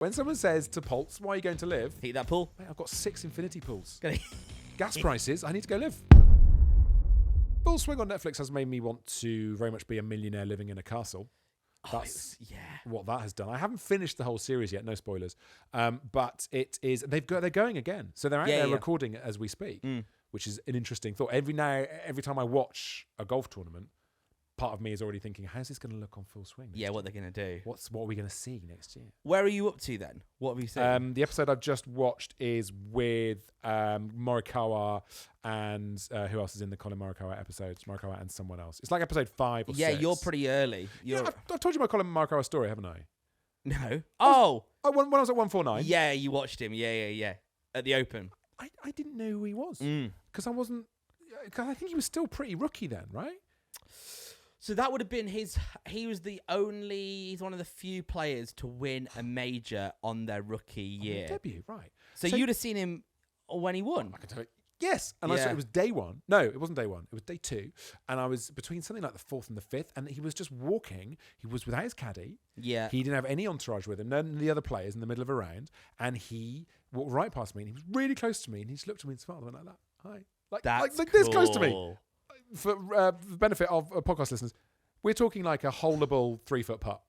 When someone says to Pulse, why are you going to live? Heat that pool. Mate, I've got 6 infinity pools. Gonna- Gas prices, I need to go live. Full Swing on Netflix has made me want to very much be a millionaire living in a castle. That's what that has done. I haven't finished the whole series yet, no spoilers. But it is they're going again. So they're out there recording it as we speak, which is an interesting thought. Every time I watch a golf tournament, part of me is already thinking, how's this going to look on Full Swing? What they're going to do. What are we going to see next year? Where are you up to then? What have you seen? The episode I've just watched is with Morikawa and who else is in the Colin Morikawa episodes? Morikawa and someone else. It's like episode 5 or 6. You're pretty early. I've told you my Colin Morikawa story, haven't I? No. When I was at 149. Yeah, you watched him. Yeah. At the Open. I didn't know who he was because I wasn't. Because I think he was still pretty rookie then, right? So that would have been his. He's one of the few players to win a major on their rookie year. Debut, right. So you'd have seen him when he won. I can tell you. Yes. And I saw it was day 1. No, it wasn't day 1. It was day 2. And I was between something like the 4th and the 5th. And he was just walking. He was without his caddy. Yeah. He didn't have any entourage with him. None of the other players in the middle of a round. And he walked right past me. And he was really close to me. And he just looked at me and smiled and went like that. Hi. Like this close to me. For the benefit of podcast listeners, we're talking like a holeable 3-foot putt.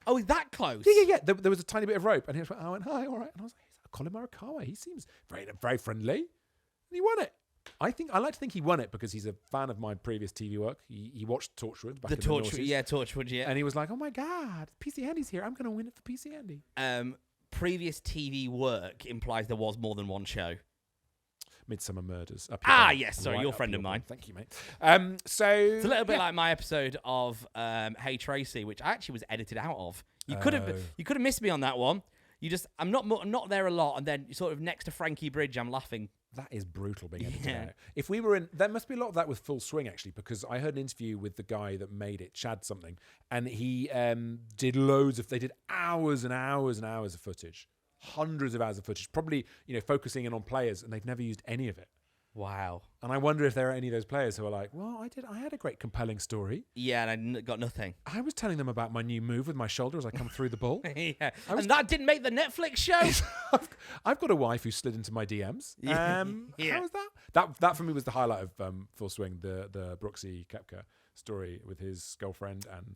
Oh, that close? Yeah. There was a tiny bit of rope, and he went, I went, hi, all right. And I was like, Colin Morikawa, he seems very, very friendly. And he won it. I like to think he won it because he's a fan of my previous TV work. He watched Torchwood back in the noughties. Torchwood, yeah. And he was like, oh my God, PC Andy's here. I'm going to win it for PC Andy. Previous TV work implies there was more than one show. Midsummer Murders. Yes, sorry, you're a friend of mine. Thank you, mate. So it's a little bit like my episode of Hey Tracy, which I actually was edited out of. You could have missed me on that one. I'm not there a lot, and then sort of next to Frankie Bridge, I'm laughing. That is brutal being edited out. If we were in, there must be a lot of that with Full Swing actually, because I heard an interview with the guy that made it, Chad something, and he did they did hours and hours and hours of footage. Hundreds of hours of footage, probably, focusing in on players, and they've never used any of it. Wow. And I wonder if there are any of those players who are like, well, I had a great compelling story. Yeah, and I got nothing. I was telling them about my new move with my shoulder as I come through the ball. Yeah. And that didn't make the Netflix show. I've got a wife who slid into my DMs. How was that? That for me was the highlight of Full Swing, the Brooksy Koepka story with his girlfriend and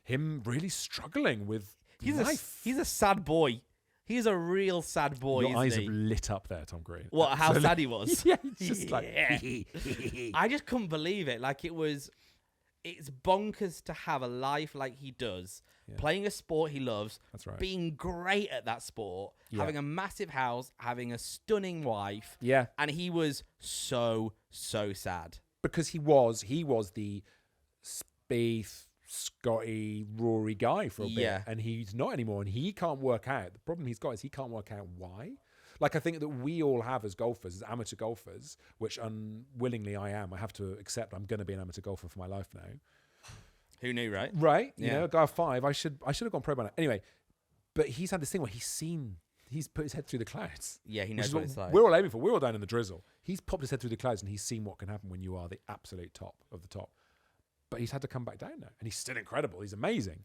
him really struggling with life. He's a sad boy. He's a real sad boy. Your eyes have lit up there, Tom Green. What? How sad he was? Yeah, he's just like. I just couldn't believe it. Like it's bonkers to have a life like he does, playing a sport he loves. That's right. Being great at that sport, having a massive house, having a stunning wife. Yeah. And he was so sad because he was the Spieth, Scotty, Rory guy for a bit, and he's not anymore, and he can't work out. The problem he's got is he can't work out why. Like I think that we all have as golfers, as amateur golfers, which unwillingly I am. I have to accept I'm going to be an amateur golfer for my life now. Who knew, right? Right, you know, a guy of 5. I should have gone pro by now. Anyway, but he's had this thing where he's put his head through the clouds. Yeah, he knows what it's like. We're all aiming for. We're all down in the drizzle. He's popped his head through the clouds, and he's seen what can happen when you are the absolute top of the top. But he's had to come back down now, and he's still incredible. He's amazing.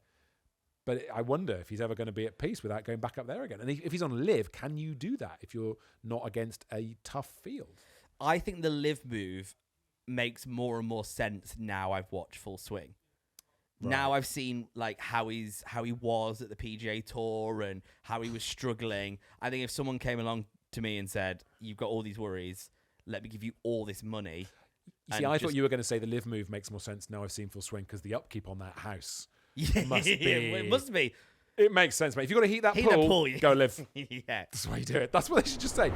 But I wonder if he's ever going to be at peace without going back up there again. And if he's on live, can you do that if you're not against a tough field? I think the live move makes more and more sense now I've watched Full Swing. Right. Now I've seen like how he was at the PGA Tour and how he was struggling. I think if someone came along to me and said, "You've got all these worries, let me give you all this money." See, I thought you were going to say the live move makes more sense now I've seen Full Swing because the upkeep on that house must be. It must be. It makes sense, mate. If you've got to heat that pool, yeah. go live. Yeah. That's why you do it. That's what they should just say.